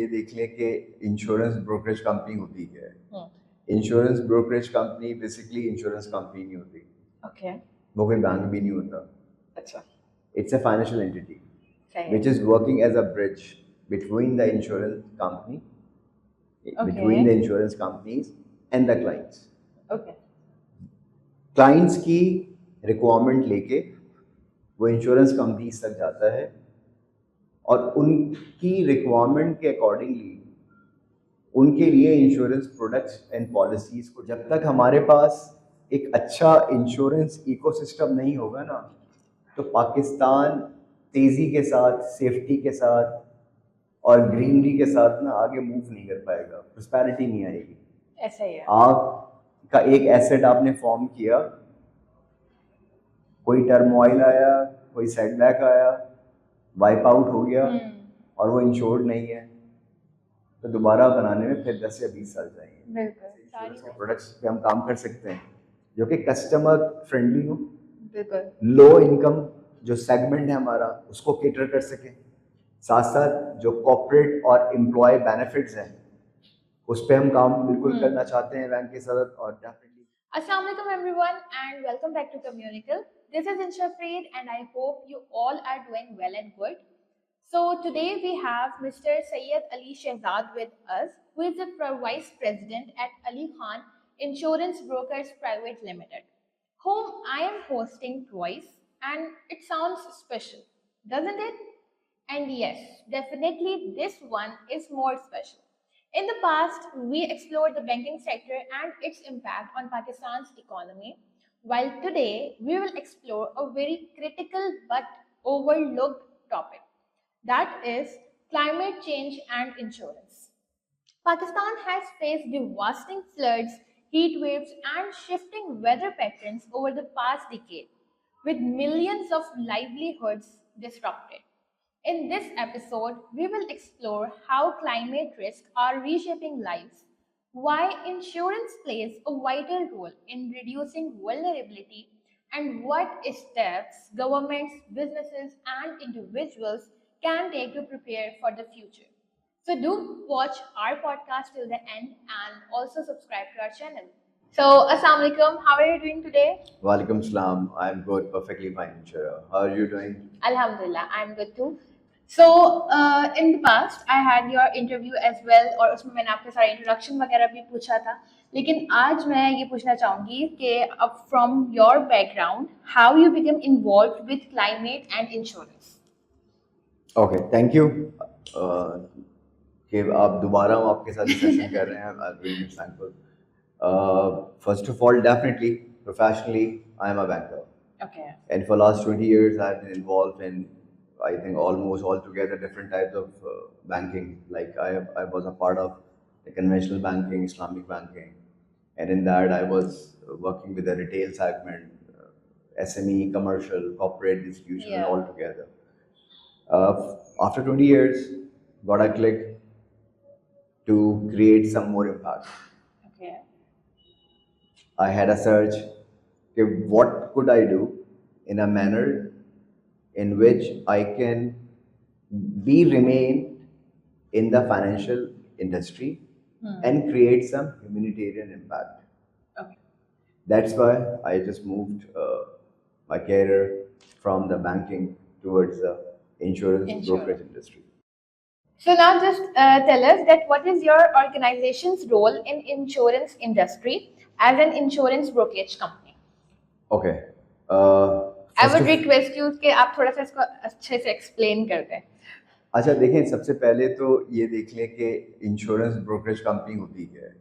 ये देख लें कि इंश्योरेंस ब्रोकरेज कंपनी होती है। Insurance brokerage company basically insurance company नहीं होती। ओके, वो कोई बैंक भी नहीं होता। अच्छा, It's a financial entity सही which है। is working as a bridge between the insurance company, Okay. between the insurance companies and the clients. Okay, clients की रिक्वायरमेंट लेके वो इंश्योरेंस कंपनीज तक जाता है और उनकी रिक्वायरमेंट के अकॉर्डिंगली उनके लिए इंश्योरेंस प्रोडक्ट्स एंड पॉलिसीज को, जब तक हमारे पास एक अच्छा इंश्योरेंस इकोसिस्टम नहीं होगा ना, तो पाकिस्तान तेज़ी के साथ, सेफ्टी के साथ और ग्रीनरी के साथ ना आगे मूव नहीं कर पाएगा, प्रॉस्पेरिटी नहीं आएगी। ऐसा ही है। आपका एक एसेट आपने फॉर्म किया, कोई टर्मोइल आया, कोई सेटबैक आया, वाइप आउट हो गया और वो इंश्योर्ड नहीं है, तो दोबारा बनाने में फिर 10 या 20 साल जाएंगे। बिल्कुल, इंश्योरेंस के प्रोडक्ट्स पे हम काम कर सकते हैं जो कि कस्टमर फ्रेंडली हो, बिल्कुल, लो इनकम जो सेगमेंट है हमारा उसको केटर कर सके, साथ साथ जो कॉर्पोरेट और एम्प्लॉय बेनिफिट्स हैं उस पे हम काम बिल्कुल करना चाहते हैं बैंक के साथ। और definitely Assalamu alaikum everyone and welcome back to Communical. This is Insha Freed and I hope you all are doing well and good. So today we have Mr. Syed Ali Shehzad with us, who is the Vice President at Ali Khan Insurance Brokers Private Limited, whom I am hosting twice, and it sounds special, doesn't it? And yes, definitely this one is more special. In the past, we explored the banking sector and its impact on Pakistan's economy, while today we will explore a very critical but overlooked topic, that is climate change and insurance. Pakistan has faced devastating floods, heat waves, and shifting weather patterns over the past decade, with millions of livelihoods disrupted. In this episode, we will explore how climate risks are reshaping lives, why insurance plays a vital role in reducing vulnerability, and what steps governments, businesses, and individuals can take to prepare for the future. So do watch our podcast till the end and also subscribe to our channel. So, Assalamu alaikum, how are you doing today? Walaikum Salam. I'm good, perfectly fine, Shara. How are you doing? Alhamdulillah, I'm good too. So, in the past, I had your interview as well और उसमें मैंने आपके सारे introduction वगैरह भी पूछा था, लेकिन आज मैं ये पूछना चाहूँगी कि अब from your background, how you became involved with climate and insurance? Okay, thank you. कि आप दोबारा हम आपके साथ सेशन कर रहे हैं. I'm really thankful. First of all, definitely, professionally, I am a banker. Okay. And for last 20 years, I've been involved in, I think, almost altogether different types of banking. Like I was a part of the conventional banking, Islamic banking. And in that, I was working with the retail segment, SME, commercial, corporate, institutional, Yeah. all together. After 20 years, got a click to create some more impact. Okay. I had a search, okay, what could I do in a manner in which I can remain in the financial industry and create some humanitarian impact. Okay. That's why I just moved my career from the banking towards the insurance brokerage industry. So now just tell us that what is your organization's role in insurance industry as an insurance brokerage company? Okay. I would request you कि आप थोड़ा सा इसको अच्छे से explain कर दें. अच्छा देखें, सबसे पहले तो ये देख लें कि इंश्योरेंस ब्रोकरेज कंपनी होती है.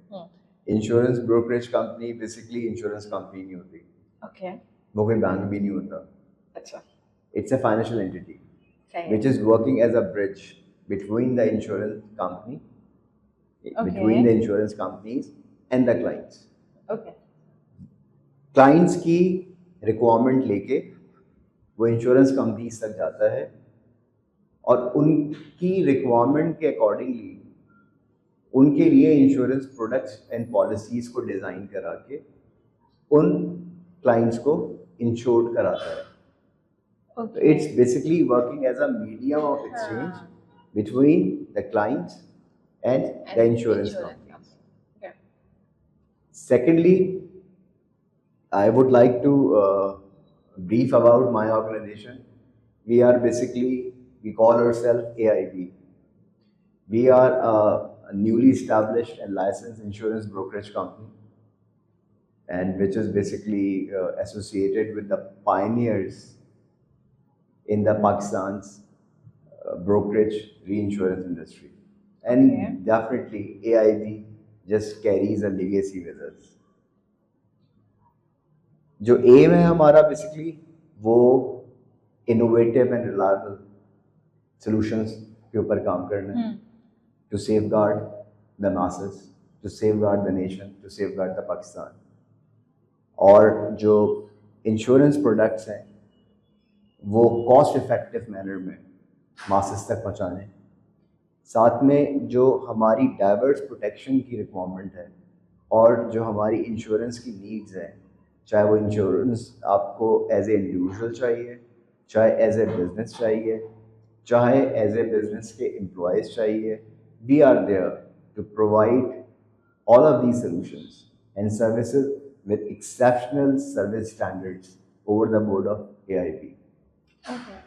Insurance brokerage company basically insurance company नहीं होती. Okay. वो कोई बैंक भी नहीं होता. अच्छा. It's a financial entity सही है. which is working as a bridge between the insurance company, between the insurance companies and the clients. Okay. Clients की रिक्वायरमेंट लेके वो इंश्योरेंस कंपनीज तक जाता है और उनकी रिक्वायरमेंट के अकॉर्डिंगली उनके लिए इंश्योरेंस प्रोडक्ट्स एंड पॉलिसीज को डिज़ाइन करा के उन क्लाइंट्स को इंश्योर्ड कराता है. It's basically working as a medium of exchange between the clients and the insurance insurance companies. Okay. Secondly, I would like to brief about my organization. We are basically, we call ourselves AIB. We are a newly established and licensed insurance brokerage company, and which is basically associated with the pioneers in the Pakistan's brokerage reinsurance industry. And Okay. definitely AIB just carries a legacy with us. जो M है हमारा basically वो innovative and reliable solutions के ऊपर काम करना है, to safeguard the masses, to safeguard the nation, to safeguard the Pakistan. और जो इंश्योरेंस प्रोडक्ट्स हैं वो कॉस्ट इफेक्टिव मैनर में मासेस तक पहुंचाने, साथ में जो हमारी डाइवर्स प्रोटेक्शन की रिक्वायरमेंट है और जो हमारी इंश्योरेंस की नीड्स हैं, चाहे वो इंश्योरेंस आपको एज ए इंडिविजुअल चाहिए, चाहे एज ए बिजनेस चाहिए, चाहे एज ए बिजनेस के एम्प्लॉयज़ चाहिए, we are there to provide all of these solutions and services with exceptional service standards over the board of AIP. Okay.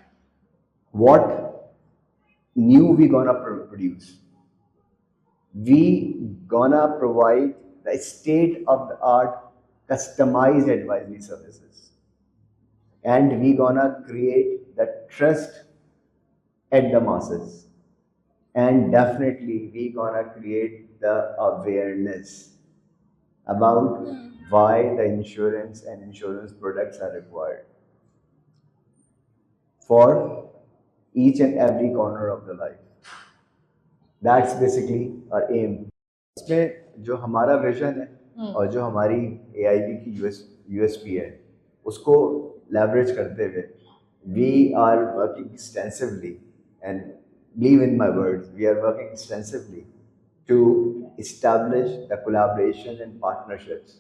What new we gonna produce? We gonna provide the state-of-the-art customized advisory services, and we gonna create the trust at the masses, and definitely we gonna create the awareness about why the insurance and insurance products are required for each and every corner of the life. That's basically our aim. इसमें जो हमारा vision है और जो हमारी AIB की USP है उसको leverage करते हुए we are working extensively, and believe in my words, we are working extensively to establish the collaboration and partnerships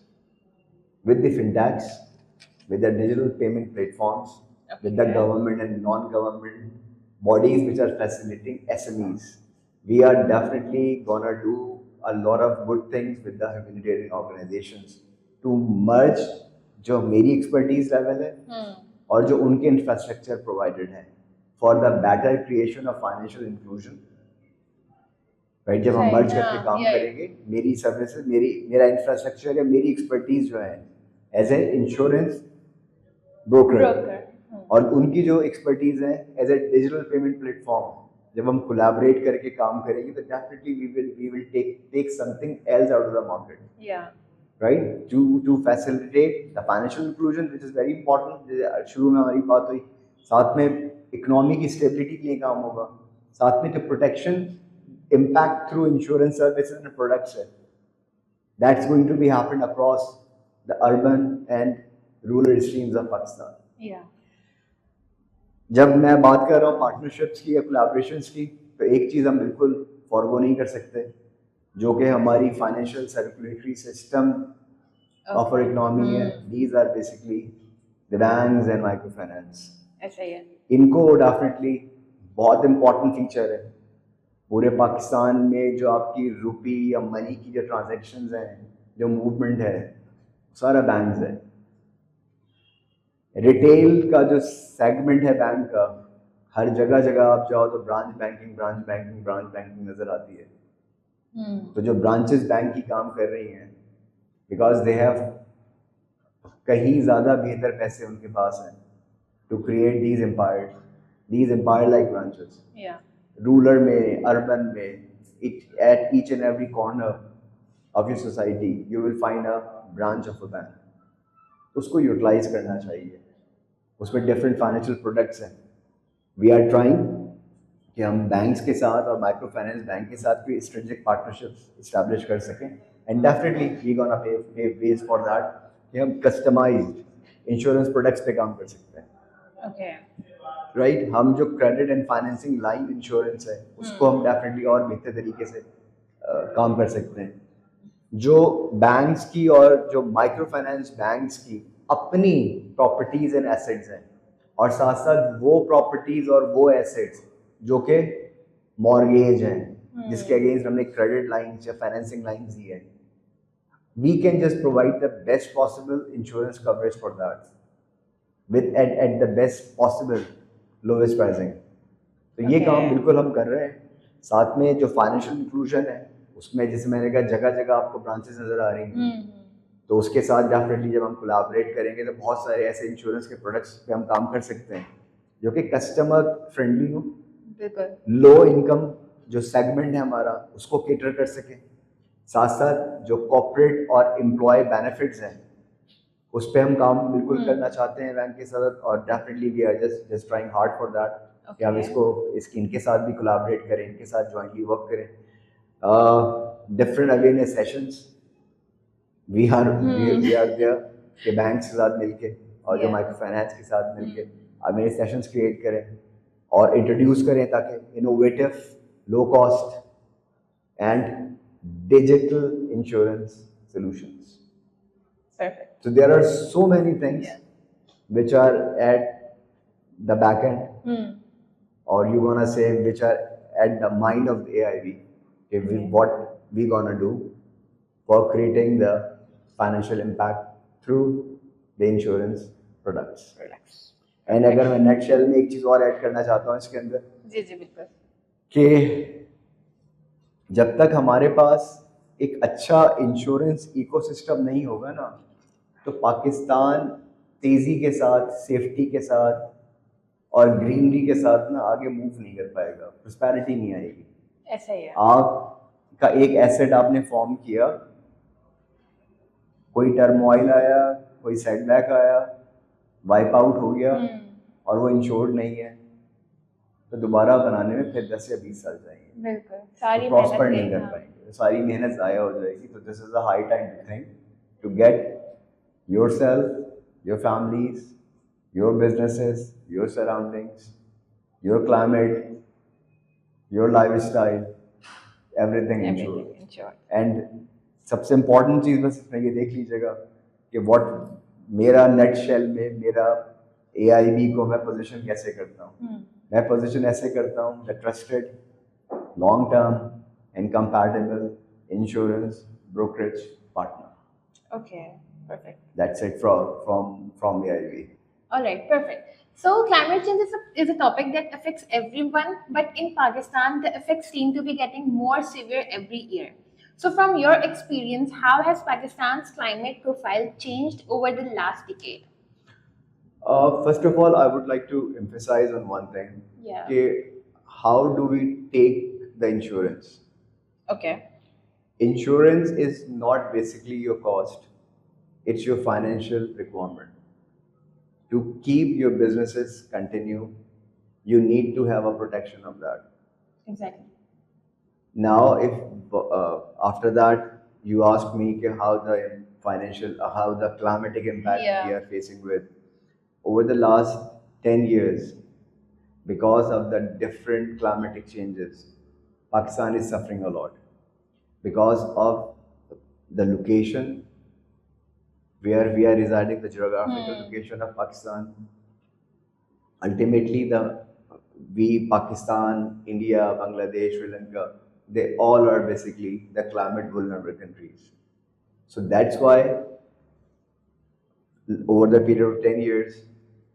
with the fintechs, with the digital payment platforms, with the government and non-government bodies which are facilitating SMEs. We are definitely gonna do a lot of good things with the humanitarian organizations to merge जो मेरी expertise level है और जो उनके infrastructure provided है for the better creation of financial inclusion. Right, जब हम मर्ज करके काम करेंगे, मेरी सर्विसेज, मेरा इंफ्रास्ट्रक्चर या मेरी एक्सपर्टीज जो है एज ए इंश्योरेंस ब्रोकर और उनकी जो एक्सपर्टीज है as a digital payment platform, जब हम कोलैबोरेट करके काम करेंगे तो definitely we will take something else out of the market, right, to facilitate the financial inclusion which is very important. शुरू में हमारी बात हुई, साथ में इकोनॉमी की स्टेबिलिटी के लिए काम होगा, साथ में जो protection impact through insurance services and products, that's going to be happened across the urban and rural streams of Pakistan. Yeah. जब मैं बात कर रहा हूँ पार्टनरशिप्स की या कोलैबोरेशंस की, तो एक चीज़ हम बिल्कुल फॉरगो नहीं कर सकते, जो कि हमारी financial circulatory system of our economy है. These are basically the banks and micro finance. ऐसा ही है. इनको डेफिनेटली बहुत इंपॉर्टेंट फीचर है. पूरे पाकिस्तान में जो आपकी रुपी या मनी की जो ट्रांजैक्शंस हैं, जो मूवमेंट है, सारा बैंक्स है. रिटेल का जो सेगमेंट है बैंक का, हर जगह जगह आप जाओ तो ब्रांच बैंकिंग नजर आती है. तो जो ब्रांचेस बैंक की काम कर रही हैं, बिकॉज दे हैव कहीं ज़्यादा बेहतर पैसे उनके पास हैं to create these empire like branches. Rural में, अर्बन में, at each and every corner of your society you will find a branch of a bank. उसको यूटिलाइज करना चाहिए. उसमें डिफरेंट फाइनेंशियल प्रोडक्ट्स हैं. वी आर ट्राइंग कि हम banks के साथ और माइक्रो फाइनेंस बैंक के साथ कोई स्ट्रेटेजिक पार्टनरशिप्स इस्टेब्लिश कर सकें, and definitely we gonna pay wage for that कि हम कस्टमाइज्ड इंश्योरेंस प्रोडक्ट्स पे काम कर सकते हैं. ओके, राइट, हम जो credit and financing line insurance है उसको हम डेफिनेटली और बेहतर तरीके से काम कर सकते हैं. जो बैंक्स की और जो माइक्रो फाइनेंस बैंक्स की अपनी प्रॉपर्टीज एंड एसेट्स हैं, और साथ साथ वो प्रॉपर्टीज और वो एसेट्स जो कि मॉर्गेज हैं, जिसके अगेंस्ट हमने क्रेडिट लाइंस या फाइनेंसिंग लाइंस दी है, we can just provide the best possible insurance coverage for that with at the best possible lowest pricing. तो ये काम बिल्कुल हम कर रहे हैं। साथ में जो फाइनेंशियल इंक्लूजन है उसमें, जैसे मैंने कहा, जगह जगह आपको ब्रांचेस नजर आ रही हैं, तो उसके साथ डेफिनेटली जब हम कोलैबोरेट करेंगे तो बहुत सारे ऐसे इंश्योरेंस के प्रोडक्ट्स पे हम काम कर सकते हैं जो कि कस्टमर फ्रेंडली हो, लो इनकम जो सेगमेंट है हमारा उसको केटर कर सके, साथ साथ जो कॉर्पोरेट और एम्प्लॉय बेनिफिट्स हैं उस पर हम काम बिल्कुल करना चाहते हैं बैंक के साथ, और definitely we are just trying hard for that कि हम इनके साथ भी कोलैबोरेट करें, इनके साथ जॉइंटली वर्क करें। Different awareness sessions we are there के बैंक के साथ मिलके और जो माइक्रो फाइनेंस के साथ मिलके अवेयरनेस सेशंस क्रिएट करें और इंट्रोड्यूस करें ताकि innovative, low cost and digital insurance solutions. Perfect. So there are so many things which are at the back end, or you gonna say which are at the mind of the AIB. What we gonna do for creating the financial impact through the insurance products. And अगर मैं nutshell में एक चीज और add करना चाहता हूँ इसके अंदर, जी बिल्कुल, कि जब तक हमारे पास एक अच्छा इंश्योरेंस इकोसिस्टम नहीं होगा ना, तो पाकिस्तान तेजी के साथ, सेफ्टी के साथ और ग्रीनरी के साथ ना आगे मूव नहीं कर पाएगा, प्रॉस्पेरिटी नहीं आएगी। ऐसा ही है। आपका एक एसेट आपने फॉर्म किया, कोई टर्मोइल आया, कोई सेटबैक आया, वाइप आउट हो गया और वो इंश्योर्ड नहीं है, तो दोबारा बनाने में फिर 10 या 20 साल जाएंगे, बिल्कुल सारी तो प्रॉस्पर नहीं कर पाएंगे, सारी मेहनत ज़ाया हो जाएगी। तो this is a high time to think to get yourself, your families, your businesses, your surroundings, your climate, your lifestyle, everything insured. And सबसे इम्पोर्टेंट चीज़ बस इसमें ये देख लीजिएगा कि व्हाट मेरा नेट शेल में मेरा AIB को मैं पोजीशन कैसे करता हूँ। मैं पोजीशन ऐसे करता हूँ, the trusted, long term and compatible insurance brokerage partner. Okay, perfect. That's it from the AIB. All right, perfect. So climate change is a topic that affects everyone, but in Pakistan, the effects seem to be getting more severe every year. So from your experience, how has Pakistan's climate profile changed over the last decade? First of all, I would like to emphasize on one thing. Yeah. Okay, how do we take the insurance? Okay. Insurance is not basically your cost, it's your financial requirement. To keep your businesses continue, you need to have a protection of that. Exactly. Now, if after that you ask me how the climatic impact we are facing with over the last 10 years, because of the different climatic changes, Pakistan is suffering a lot because of the location where we are residing, the geographical location of Pakistan. Ultimately, Pakistan, India, Bangladesh, Sri Lanka, they all are basically the climate vulnerable countries. So that's why over the period of 10 years,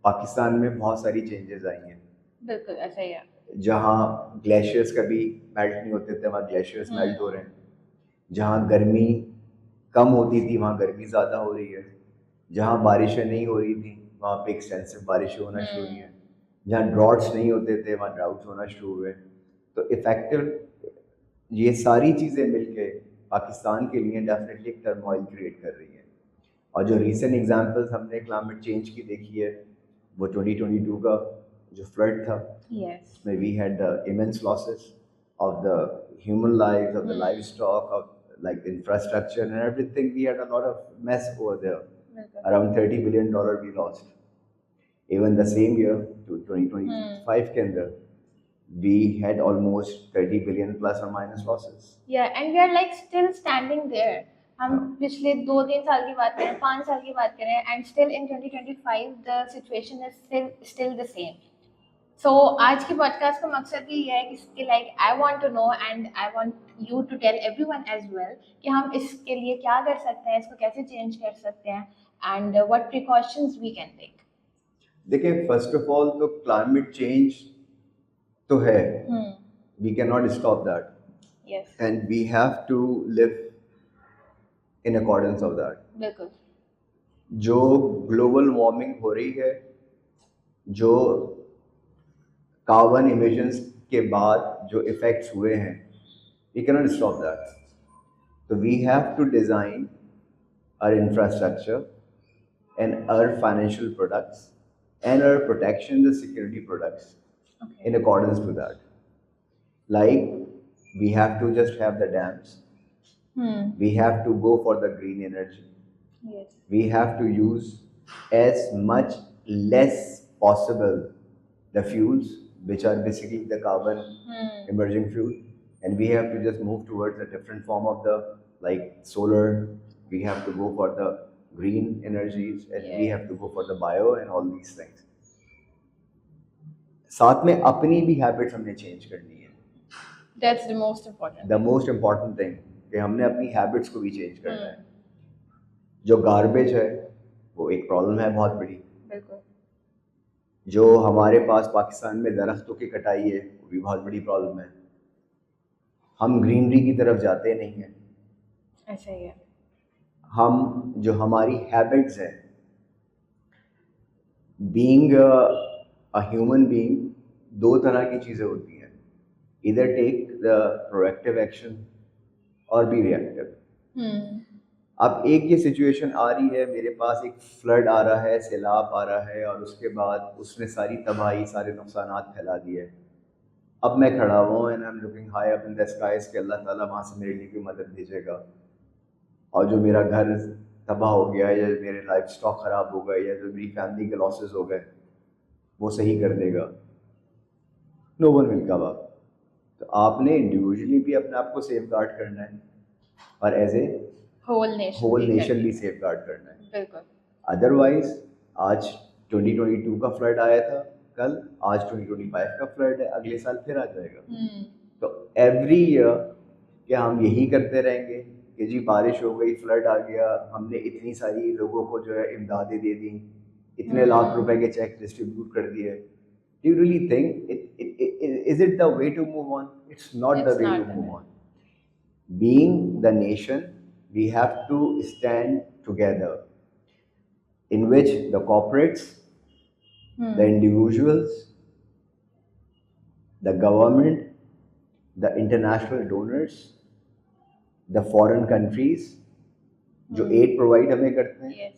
Pakistan में बहुत सारी changes आई हैं। बिल्कुल ऐसा ही है। जहाँ glaciers कभी मेल्ट नहीं होते थे, वहाँ ग्लेशियर्स मेल्ट हो रहे हैं। जहाँ गर्मी कम होती थी वहाँ गर्मी ज़्यादा हो रही है। जहाँ बारिशें नहीं हो रही थी वहाँ पे एक्सटेंसिव बारिशें होना शुरू हुई हैं। जहाँ ड्रॉट्स नहीं होते थे वहाँ ड्राउट्स होना शुरू हुए। तो इफेक्टिव ये सारी चीज़ें मिलके पाकिस्तान के लिए डेफिनेटली एक टर्मोइल क्रिएट कर रही है। और जो रीसेंट एग्जांपल्स हमने क्लाइमेट चेंज की देखी है वो 2022 का जो फ्लड था, उसमें we had the immense losses of the human lives, of the livestock, of like the infrastructure and everything. We had a lot of mess over there. Around $30 billion we lost. Even the same year, to 2025 के अंदर, we had almost 30 billion plus or minus losses. Yeah, and we are like still standing there. हम पिछले 2-3 साल की बात करें, 5 साल की बात करें, and still in 2025 the situation is still the same. So आज की पॉडकास्ट का मकसद भी ये है कि like I want to know and I want you to tell everyone as well कि हम इसके लिए क्या कर सकते हैं, इसको कैसे चेंज कर सकते हैं and what precautions we can take. देखिए, फर्स्ट ऑफ ऑल तो क्लाइमेट चेंज तो है, we can not stop that, yes, and we have to live in accordance of that. बिल्कुल. जो ग्लोबल वार्मिंग हो रही है, जो कार्बन इमिशंस के बाद जो इफेक्ट्स हुए हैं, we can not stop that. तो we have to design our infrastructure and our financial products and our protection, the security products, Okay. in accordance to that. Like, we have to just have the dams. We have to go for the green energy. Yes. We have to use as much less possible the fuels which are basically the carbon emerging fuel, and we have to just move towards a different form of the, like, solar. We have to go for the green energies, and we have to go for the bio and all these things. साथ में अपनी भी habits हमने change करनी है. That's the most important. The most important thing कि हमने अपनी हैबिट्स को भी चेंज करना है. जो गार्बेज है वो एक प्रॉब्लम है बहुत बड़ी. बिल्कुल. जो हमारे पास पाकिस्तान में दरख्तों की कटाई है वो भी बहुत बड़ी प्रॉब्लम है. हम ग्रीनरी की तरफ जाते नहीं हैं. ऐसा ही है. हम जो हमारी हैबिट्स हैं, बीइंग अ ह्यूमन बीइंग, दो तरह की चीज़ें होती हैं. इधर टेक द प्रोएक्टिव एक्शन और बी रिएक्टिव. अब एक ये सिचुएशन आ रही है, मेरे पास एक फ्लड आ रहा है, सैलाब आ रहा है, और उसके बाद उसने सारी तबाही, सारे नुकसानात फैला दिए. अब मैं खड़ा हुआ and I am looking high up in the skies कि अल्लाह ताला वहाँ से मेरे लिए कोई मदद भेजेगा, और जो मेरा घर तबाह हो गया, या मेरे लाइफ स्टॉक ख़राब हो गए, या जो मेरी फैमिली के लॉसेस हो गए, वो सही कर देगा. No one will come up. तो आपने इंडिविजुअली भी अपने आप को सेफ गार्ड करना है, और एज ए होल नेशन भी सेफ गार्ड करना है. बिल्कुल. अदरवाइज आज 2022 का फ्लड आया था, कल आज 2025 का फ्लड है, अगले साल फिर आ जाएगा. तो एवरी ईयर क्या हम यही करते रहेंगे कि जी बारिश हो गई, फ्लड आ गया, हमने इतनी सारी लोगों को जो है इमदादें दे दी, इतने लाख रुपए के चेक डिस्ट्रीब्यूट कर दिए? Do you really think is it the way to move on? It's not the way to move on. Being the nation, we have to stand together, in which the corporates, the individuals, the government, the international donors, the foreign countries जो aid provide हमें करते हैं,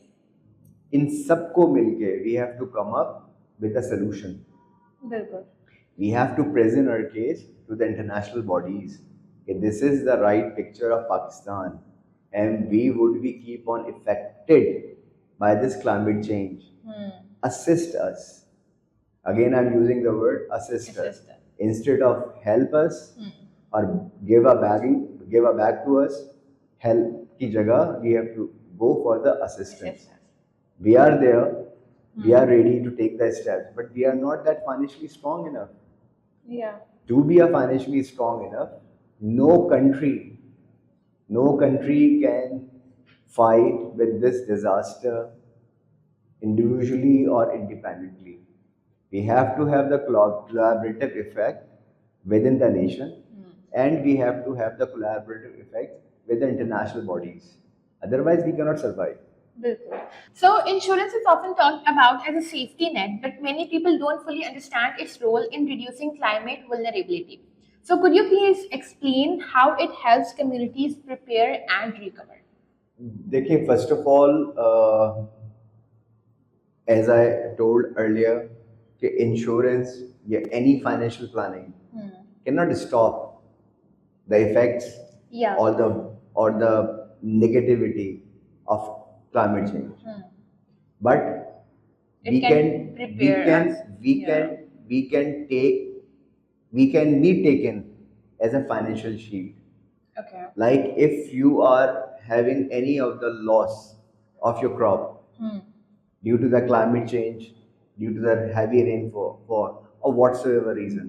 इन सबको मिलके we have to come up with a solution. बिल्कुल. We have to present our case to the international bodies. This is the right picture of Pakistan, and we would be keep on affected by this climate change. Assist us. Again, I'm using the word assist us instead of help us or give a back to us. Help की जगह we have to go for the assistance. We are there. We are ready to take the steps, but we are not that financially strong enough. Yeah. To be a financially strong enough, no country can fight with this disaster individually or independently. We have to have the collaborative effect within the nation, and we have to have the collaborative effect with the international bodies. Otherwise, we cannot survive. So insurance is often talked about as a safety net, but many people don't fully understand its role in reducing climate vulnerability. So could you please explain how it helps communities prepare and recover? देखिए, first of all, as I told earlier, कि insurance या any financial planning cannot stop the effects or the negativity of climate change, but we can be taken as a financial shield. Okay. Like if you are having any of the loss of your crop due to the climate change, due to the heavy rainfall, or whatsoever reason,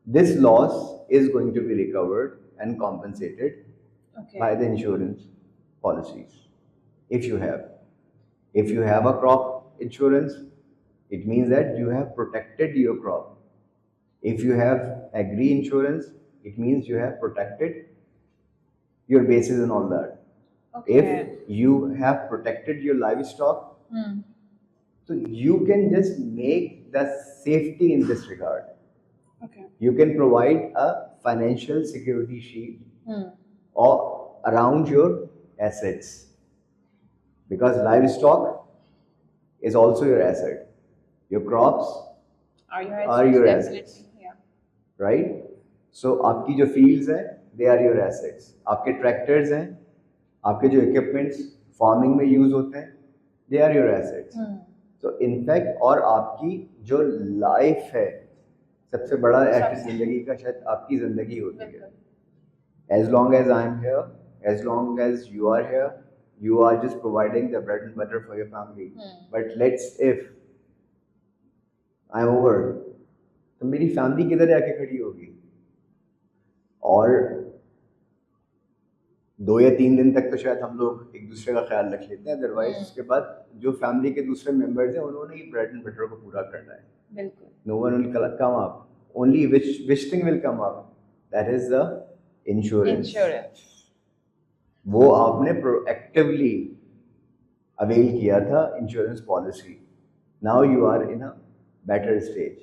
this loss is going to be recovered and compensated by the insurance policies. If you have a crop insurance, it means that you have protected your crop. If you have agri insurance, it means you have protected your bases and all that. If you have protected your livestock, so you can just make the safety in this regard. You can provide a financial security sheet or around your assets, because livestock is also your asset. Your crops are your assets, right? So आपकी जो fields हैं, they are your assets. आपके tractors हैं, आपके जो equipments farming में use होते हैं, they are your assets. So in fact, और आपकी जो life है, सबसे बड़ा asset जिंदगी का शायद आपकी जिंदगी होती है. As long as I am here, as long as you are here, you are just providing the bread and butter for your family. But if I'm over, तो मेरी family किधर आके खड़ी होगी? और 2 या 3 दिन तक तो शायद हम लोग एक दूसरे का ख्याल रख लेते हैं, अदरवाइज उसके बाद जो फैमिली के दूसरे मेंबर्स हैं उन्होंने ही ब्रेड एंड बटर को पूरा करना है. बिल्कुल. No one will come up. Only which thing will come up? That is the insurance. वो आपने प्रोएक्टिवली अवेल किया था insurance policy. Now you are in a better stage.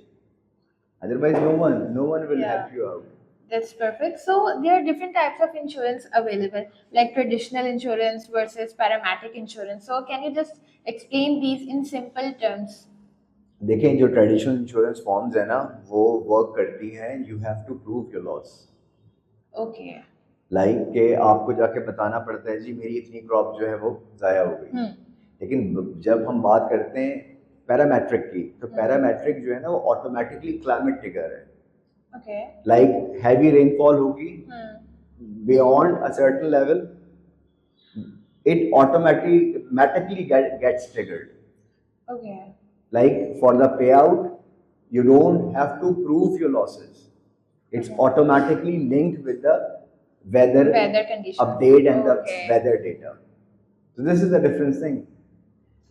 Otherwise, no one will help you out. That's perfect. So there are different types of insurance available, like traditional insurance versus parametric insurance. So can you just explain these in simple terms? देखें, जो traditional insurance forms है ना, वो work करती हैं. You have to prove your loss. Okay. Like के आपको जाके बताना पड़ता है, जी मेरी इतनी क्रॉप जो है वो जाया हो गई. लेकिन जब हम बात करते हैं पैरामेट्रिक की, तो पैरामेट्रिक जो है ना वो ऑटोमेटिकली क्लाइमेट ट्रिगर है. लाइक हैवी रेनफॉल होगी, beyond a certain level it automatically gets triggered. Okay. Like for the payout, you don't have to prove your losses. It's automatically linked with the weather condition update and the weather data. So this is the different thing.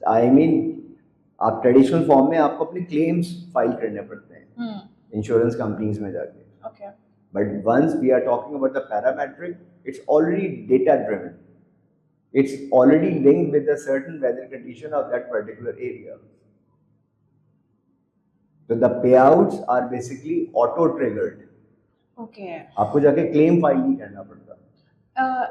I mean, आप traditional form में आपको अपने claims file करने पड़ते हैं insurance companies में जाके. Okay. But once we are talking about the parametric, it's already data driven. It's already linked with a certain weather condition of that particular area. So the payouts are basically auto triggered. Okay. आपको जाके claim file नहीं करना पड़ता.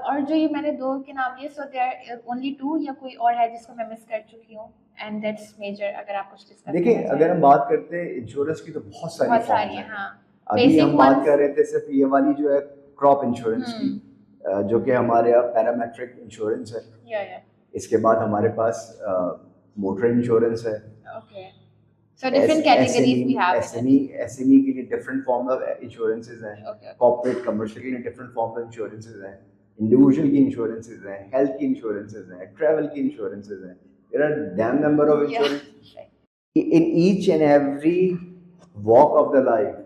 और जो ये मैंने दो के नाम लिए, so there are only 2 या कोई और है जिसको मैं मिस कर चुकी हूँ, and that's major. अगर आप कुछ डिस्कस देखिए, अगर हम बात करते हैं इंश्योरेंस की तो बहुत सारी हैं. हाँ. अभी हम बात कर रहे थे सिर्फ ये वाली जो है क्रॉप इंश्योरेंस की, जो कि हमारे यहाँ पैरामेट्रिक इंश्योरेंस है. इसके बाद हमारे पास मोटर इंश्योरेंस है. Okay. So different categories we have. SME के लिए different form of insurances हैं. Corporate commercial के लिए different form of insurances हैं. Individual की insurances हैं. Health की insurances हैं. Travel की insurances हैं. There are damn number of insurances. In each and every walk of the life,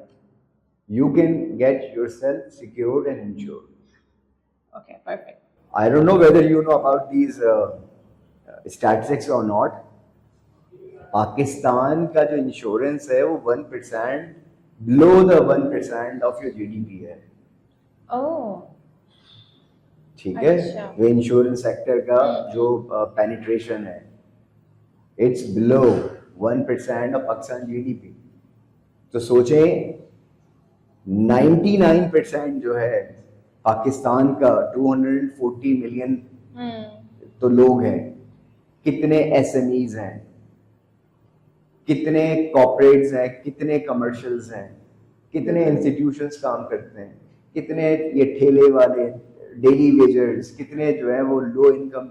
you can get yourself secured and insured. Okay, perfect. I don't know whether you know about these statistics or not. Pakistan का जो insurance है वो 1% below the 1% of your GDP है. ठीक है. वो insurance sector का जो पेनिट्रेशन है, it's below 1% of Pakistan GDP. तो सोचें 99% जो है पाकिस्तान का 240 मिलियन तो लोग हैं. कितने SMEs हैं, कितने कॉर्पोरेट्स हैं, कितने कमर्शियल्स हैं, कितने इंस्टीट्यूशंस काम करते हैं, कितने ये ठेले वाले डेली वेजर्स, कितने जो है वो लो इनकम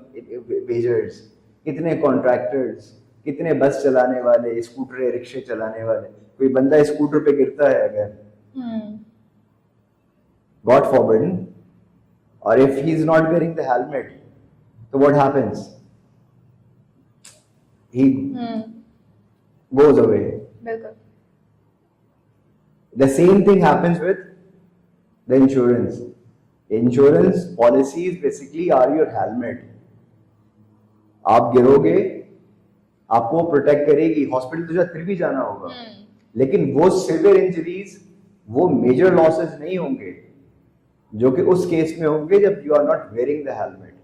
वेजर्स, कितने कॉन्ट्रैक्टर्स, कितने बस चलाने वाले, स्कूटर रिक्शे चलाने वाले. कोई बंदा स्कूटर पे गिरता है अगर, गॉड फॉरबिड, और if he is not wearing the helmet, तो what happens? He goes away. बिल्कुल. The same thing happens with the insurance. Insurance policies basically are your helmet. आप गिरोगे, आपको प्रोटेक्ट करेगी. हॉस्पिटल तो फिर भी जाना होगा, लेकिन वो सिवियर इंजरीज, वो मेजर लॉसेस नहीं होंगे जो कि उस केस में होंगे जब you are not wearing the helmet.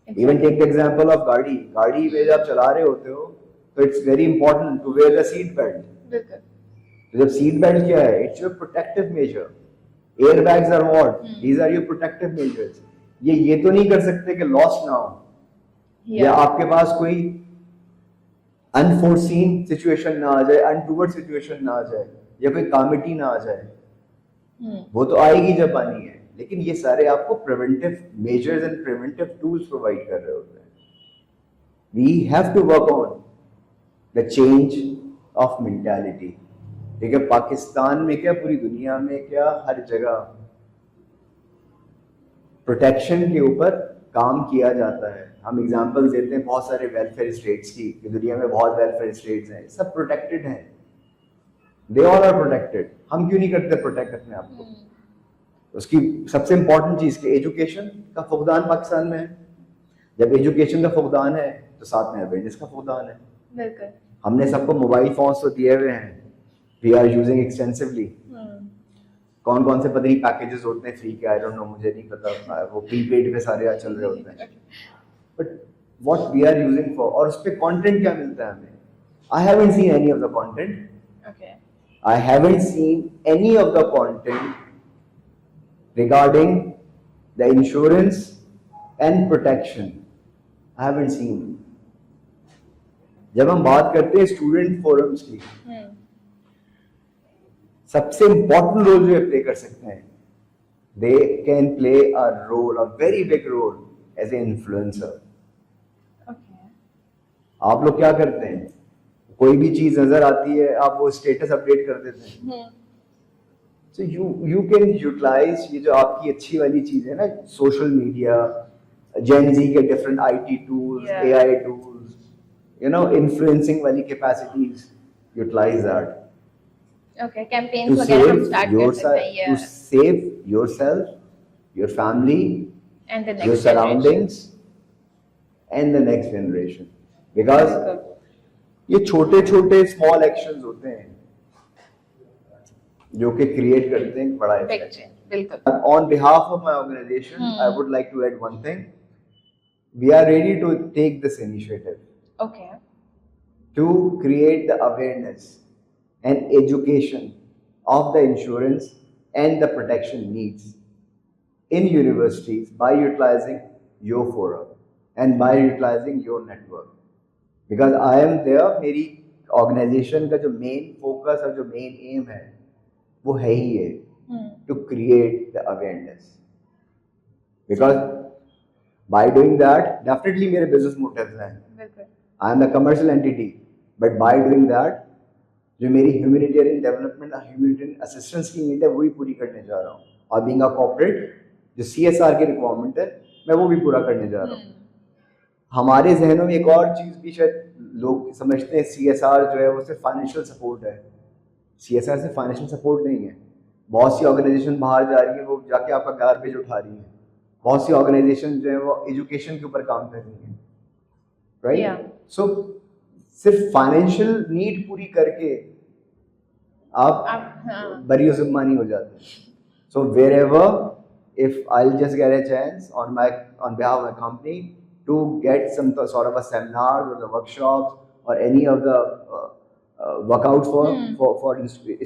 Even take the example of गाड़ी में जब चला रहे होते हो तो it's very important to wear the seat belt. तो जब सीट बेल्ट क्या है, it's your protective measure. Air bags are what, these are your protective measures. ये तो नहीं कर सकते कि लॉस ना हो, या आपके पास कोई अनफोर्सीन सिचुएशन ना आ जाए, अनटूवर्ड सिचुएशन ना आ जाए, या कोई कामिटी ना आ जाए. वो तो आएगी जब आनी है, लेकिन ये सारे आपको preventive measures and preventive tools provide कर रहे होते हैं. We have to work on the change of mentality. ठीक है, पाकिस्तान में क्या, पूरी दुनिया में क्या, हर जगह प्रोटेक्शन के ऊपर काम किया जाता है. हम एग्जांपल्स देते हैं बहुत सारे वेलफेयर स्टेट्स की, दुनिया में बहुत वेलफेयर स्टेट्स हैं, सब प्रोटेक्टेड हैं. They all are protected. हम क्यों नहीं करते प्रोटेक्ट अपने आप को? उसकी सबसे इंपॉर्टेंट चीज के एजुकेशन का फुकदान पाकिस्तान में है. जब एजुकेशन का फुकदान है तो साथ में अवेयरनेस का फुकदान है. बिल्कुल. हमने सबको मोबाइल फोन्स तो दिए हुए हैं, वी आर यूजिंग एक्सटेंसिवली. कौन कौन से पता नहीं पैकेजेस होते हैं फ्री के, आई डोंट नो, मुझे नहीं पता. वो प्रीपेड पे सारे चल रहे होते हैं. But what we are using for, और उस पे कंटेंट क्या मिलता है हमें? I haven't seen any of the content. I haven't seen any of the content regarding the insurance and protection. I haven't seen. जब हम बात करते हैं स्टूडेंट फोरम्स की, सबसे इंपॉर्टेंट रोल जो प्ले कर सकते हैं, they can play a role, a very big role as an influencer. आप लोग क्या करते हैं? कोई भी चीज नजर आती है, आप वो स्टेटस अपडेट कर देते हैं. सो यू कैन यूटिलाइज ये जो आपकी अच्छी वाली चीज है ना, सोशल मीडिया, जेन जी के different IT tools, AI tools, you know, influencing वाली capacities, utilise that. Okay, campaigns वगैरह हम स्टार्ट कर सकते हैं. To save yourself, your family, and the your next surroundings and the next generation. Because ये छोटे छोटे स्मॉल एक्शंस होते हैं जो कि क्रिएट करते हैं बड़ा इफेक्ट. बिल्कुल. On behalf of my organisation, I would like to add one thing. We are ready to take this initiative, okay, to create the awareness and education of the insurance and the protection needs in universities by utilising your forum and by utilising your network. Because I am there. मेरी organisation का जो main focus और जो main M है वो है ही ये, to create the awareness. Because by doing that, definitely मेरे बिजनेस मोटिव्स हैं, I am a commercial entity, but by doing that जो मेरी ह्यूमैनिटेरियन डेवलपमेंट, ह्यूमैनिटेरियन असिस्टेंस की नीड है वो भी पूरी करने जा रहा हूँ. और बीइंग अ कॉर्पोरेट, जो CSR की रिक्वायरमेंट है मैं वो भी पूरा करने जा रहा हूँ. हमारे जहनों में एक और चीज भी शायद लोग समझते हैं, CSR जो है वो सिर्फ फाइनेंशियल सपोर्ट है. CSR से फाइनेंशियल सपोर्ट नहीं है. बहुत सी ऑर्गेनाइजेशन बाहर जा रही है, वो जाके आपका गार्बेज उठा रही है. बहुत सी ऑर्गेनाइजेशन जो है वो एजुकेशन के ऊपर काम कर रही है, राइट? सो सिर्फ फाइनेंशियल नीड पूरी करके आप बरी ज़िम्मा नहीं हो जाते. So wherever if I will just get a chance on behalf of my company to get some sort of a seminars or the workshops or any of the workout for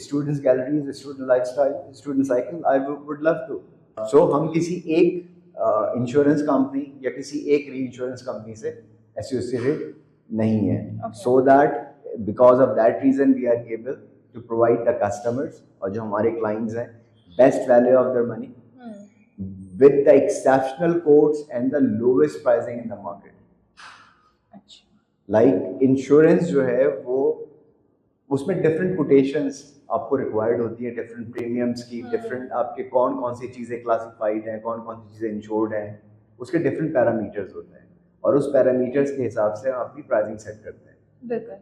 students galleries, student lifestyle, student cycle, I would love to. So हम किसी एक insurance company या किसी एक री insurance company से associated नहीं है. So that because of that reason we are able to provide the customers और जो हमारे clients हैं best value of their money with the exceptional quotes and the lowest pricing in the market. Like insurance जो है वो उसमें different quotations आपको required होती है, different premiums की, different आपके कौन कौन सी चीज़ें classified हैं, कौन कौन सी चीज़ें insured हैं, उसके different parameters होते हैं और उस parameters के हिसाब से हम अपनी pricing set करते हैं. बिल्कुल.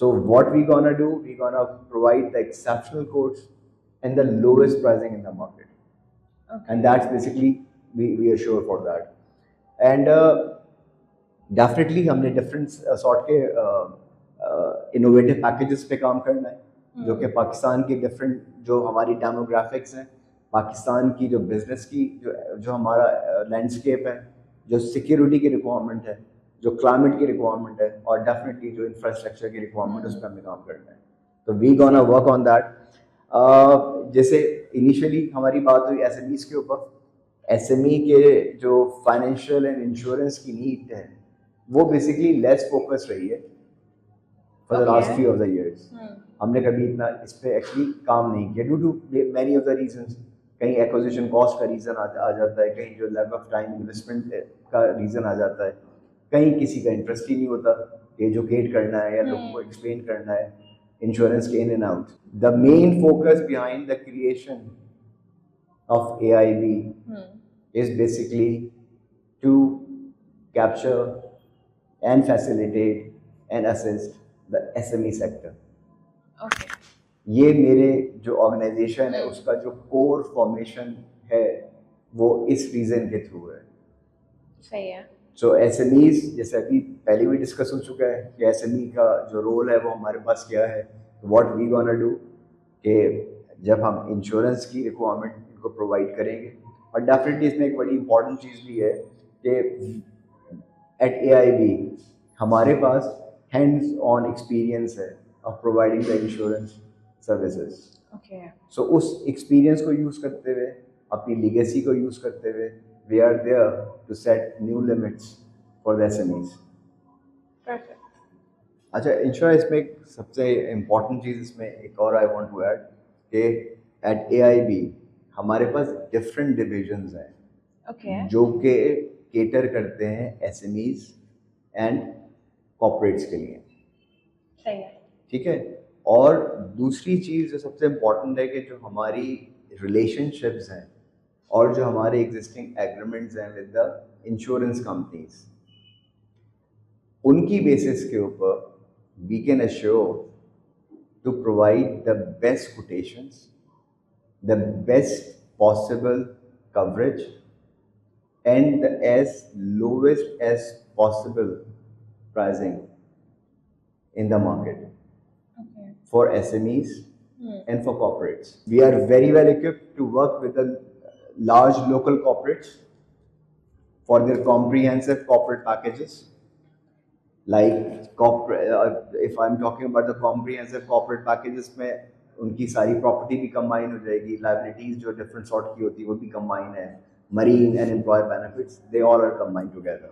So what we gonna do? We gonna provide the exceptional quotes and the lowest pricing in the market. Okay. And that's basically we are sure for that. And definitely हमने different sort के innovative packages पे काम करना है जो कि पाकिस्तान के different जो हमारी demographics हैं, पाकिस्तान की जो business की जो हमारा landscape है, जो security की requirement है, जो climate की requirement है और definitely जो infrastructure की requirement है उस पर हमें काम करना है. तो we gonna work on that. जैसे इनिशियली हमारी बात हुई SMEs के ऊपर, SME के जो फाइनेंशियल एंड इंश्योरेंस की नीड है वो बेसिकली लेस फोकस रही है for the last few of the years. हमने कभी इतना इस पे एक्चुअली काम नहीं किया due to many of the reasons. कहीं एक्विजिशन कॉस्ट का रीज़न आ जाता है, कहीं जो लेवल ऑफ टाइम इन्वेस्टमेंट का रीज़न आ जाता है, कहीं किसी का इंटरेस्ट ही नहीं होता एजुकेट करना है या लोगों को एक्सप्लेन करना है insurance in and out. The main focus behind the creation of AIB is basically to capture and facilitate and assist the SME sector. Okay. ये मेरे जो ऑर्गेनाइजेशन है उसका जो कोर फॉर्मेशन है वो इस रीजन के थ्रू है. सही है. सो SMEs जैसे अभी पहले भी डिस्कस हो चुका है कि SME का जो रोल है वो हमारे पास क्या है. व्हाट वी गोना डू कि जब हम इंश्योरेंस की रिक्वायरमेंट इनको प्रोवाइड करेंगे और डेफिनेटली इसमें एक बड़ी इंपॉर्टेंट चीज़ भी है कि एट AIB हमारे पास हैंड्स ऑन एक्सपीरियंस है of providing the insurance services. सो उस एक्सपीरियंस को यूज़ करते हुए अपनी लीगेसी को यूज़ करते हुए we are there to set new limits for the SMEs. Perfect. अच्छा इंश्योरेंस में एक सबसे इम्पॉर्टेंट चीज़ इसमें एक और आई वांट टू ऐड कि एट AIB हमारे पास डिफरेंट डिविजन्स हैं Okay. जो कि केटर करते हैं SMEs एंड कॉर्पोरेट्स के लिए. सही है. ठीक है. और दूसरी चीज़ जो सबसे इम्पॉर्टेंट है कि जो हमारी रिलेशनशिप्स हैं और जो हमारे एग्जिस्टिंग एग्रीमेंट्स हैं विद द इंश्योरेंस कंपनीज, उनकी बेसिस के ऊपर we can assure to provide the best quotations, the best possible coverage and the as lowest as possible pricing in the market for SMEs and for corporates. We are very well equipped to work with the large local corporates for their comprehensive corporate packages. Like if I'm talking about the comprehensive corporate packages में उनकी सारी property भी combine हो जाएगी, liabilities जो different sort की होती है वो भी कंबाइन है, marine and employ benefits they all are combined together.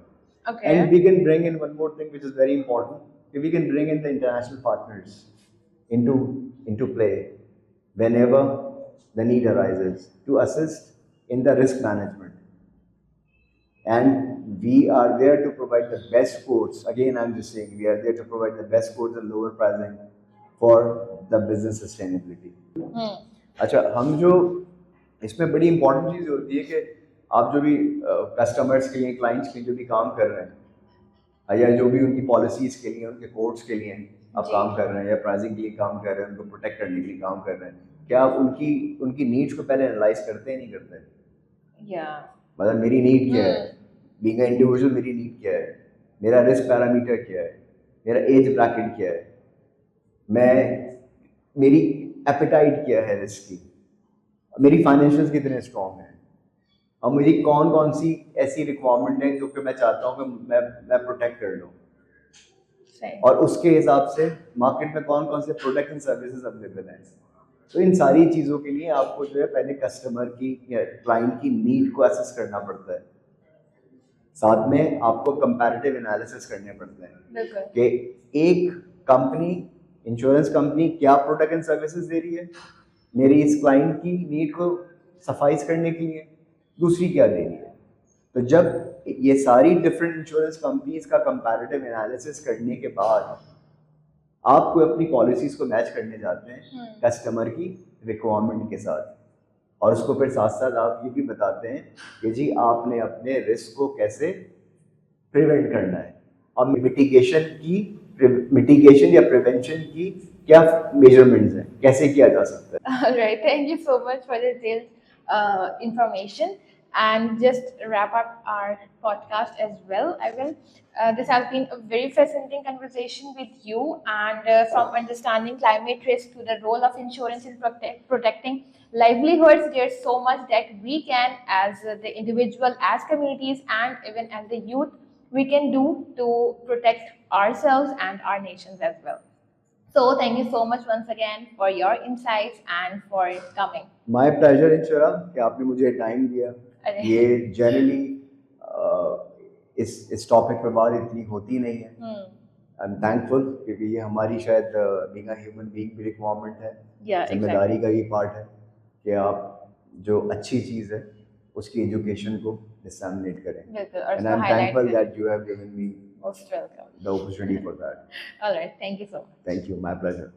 And we can bring in one more thing which is very important. We can bring in the international partners into play whenever the need arises to assist in the risk management. And we are there to provide the best quotes. Again, I'm just saying, we are there to provide the best quotes and lower pricing for the business sustainability. अच्छा, हम जो इसमें बड़ी important चीज़ होती है कि आप जो भी कस्टमर्स के लिए, क्लाइंट्स के लिए जो भी काम कर रहे हैं या जो भी उनकी पॉलिसीज़ के लिए, उनके कोर्ट्स के लिए आप काम कर रहे हैं या प्राइसिंग के लिए काम कर रहे हैं, उनको प्रोटेक्ट करने के लिए काम कर रहे हैं, क्या आप उनकी नीड्स को पहले एनालाइज करते हैं नहीं करते? मतलब मेरी नीड क्या है, बीइंग अ इंडिविजुअल मेरी नीड क्या है, मेरा रिस्क पैरामीटर क्या है, मेरा एज ब्रैकेट क्या है, मेरी एपेटाइट क्या है रिस्क की, मेरी फाइनेंशियल्स कितने स्ट्रॉन्ग हैं और मेरी कौन कौन सी ऐसी रिक्वायरमेंट है जो कि मैं चाहता हूँ कि मैं प्रोटेक्ट कर लूँ, और उसके हिसाब से मार्केट में कौन कौन से प्रोडक्ट एंड सर्विसेज अवेलेबल हैं. तो इन सारी चीज़ों के लिए आपको जो है पहले कस्टमर की या क्लाइंट की नीड को असेस करना पड़ता है, साथ में आपको कंपैरेटिव एनालिसिस करने पड़ते हैं कि एक कंपनी, इंश्योरेंस कंपनी क्या प्रोडक्ट एंड सर्विसेज दे रही है मेरी इस क्लाइंट की नीड को सफाइज करने के लिए, दूसरी क्या दे रही है. तो जब ये सारी डिफरेंट इंश्योरेंस कंपनीज का कंपैरेटिव एनालिसिस करने के बाद आपको अपनी पॉलिसीज को मैच करने जाते हैं कस्टमर की रिक्वायरमेंट के साथ, और उसको फिर साथ साथ आप ये भी बताते हैं कि जी आपने अपने रिस्क को कैसे प्रिवेंट करना है और मिटिगेशन की मिटिगेशन या प्रिवेंशन की क्या मेजरमेंट्स हैं, कैसे किया जा सकता है? All right, thank you so much for the detailed information. And just wrap up our podcast as well. This has been a very fascinating conversation with you, and from understanding climate risk to the role of insurance in protecting livelihoods, there's so much that we can, as the individual, as communities, and even as the youth, we can do to protect ourselves and our nations as well. So thank you so much once again for your insights and for coming. My pleasure Inshra कि आपने मुझे time दिया। अरे। ये generally इस topic पे बात इतनी होती नहीं है। आई एम थैंकफुल क्योंकि ये हमारी शायद बीइंग अ ह्यूमन बीइंग भी रिक्वायरमेंट है, जिम्मेदारी का भी पार्ट है कि आप जो अच्छी चीज़ है उसकी एजुकेशन को डिसमिनेट करें। And I am thankful that you have given me most welcome the opportunity for that. All right, thank you so much. Thank you, my pleasure.